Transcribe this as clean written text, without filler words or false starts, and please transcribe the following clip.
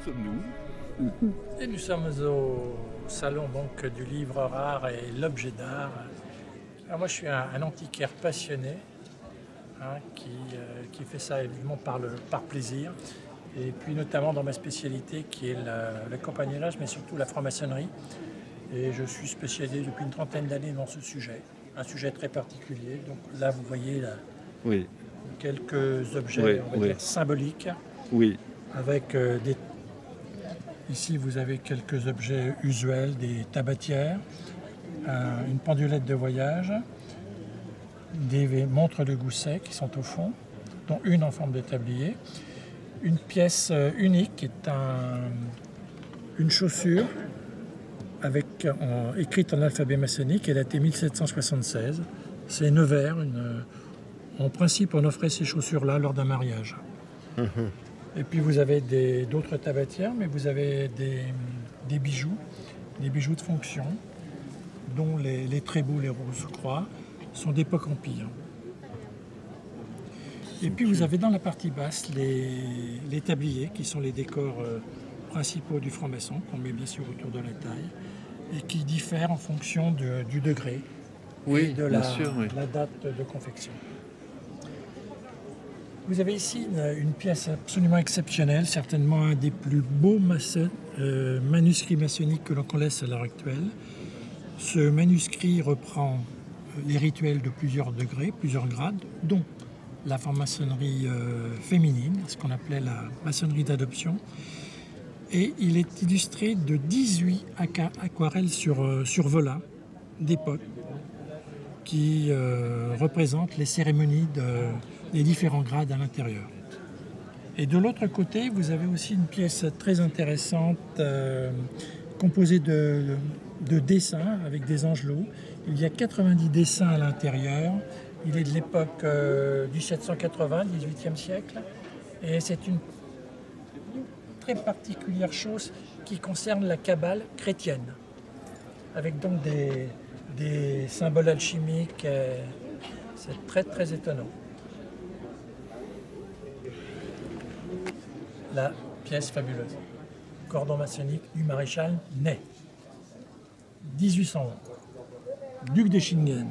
sommes-nous? Et nous sommes au salon donc, du livre rare et l'objet d'art. Alors moi je suis un antiquaire passionné qui fait ça évidemment par plaisir. Et puis notamment dans ma spécialité qui est le compagnonnage mais surtout la franc-maçonnerie. Et je suis spécialisé depuis une trentaine d'années dans ce sujet, un sujet très particulier. Donc là vous voyez Oui, quelques objets on va dire symboliques oui. avec ici vous avez quelques objets usuels, des tabatières, une pendulette de voyage, des montres de gousset qui sont au fond, dont une en forme de tablier, une pièce unique qui est une chaussure écrite en alphabet maçonnique et datée 1776. C'est Nevers. En principe, on offrait ces chaussures-là lors d'un mariage. Et puis vous avez d'autres tabatières, mais vous avez des bijoux de fonction, dont les trébeaux, les rose-croix, sont d'époque empire. Et puis vous avez dans la partie basse les tabliers, qui sont les décors principaux du franc-maçon, qu'on met bien sûr autour de la taille, et qui diffèrent en fonction du degré et de la date de confection. Vous avez ici une pièce absolument exceptionnelle, certainement un des plus beaux manuscrits maçonniques que l'on connaisse à l'heure actuelle. Ce manuscrit reprend les rituels de plusieurs degrés, plusieurs grades, dont la franc-maçonnerie féminine, ce qu'on appelait la maçonnerie d'adoption. Et il est illustré de 18 aquarelles sur volat d'époque qui représentent les cérémonies des différents grades à l'intérieur. Et de l'autre côté, vous avez aussi une pièce très intéressante composée de dessins avec des angelots. Il y a 90 dessins à l'intérieur. Il est de l'époque 1780, 18e siècle. Et c'est une très particulière chose qui concerne la Kabbale chrétienne, avec donc des symboles alchimiques. C'est très très étonnant. La pièce fabuleuse, cordon maçonnique du maréchal Ney, 1811, duc d'Eschingen.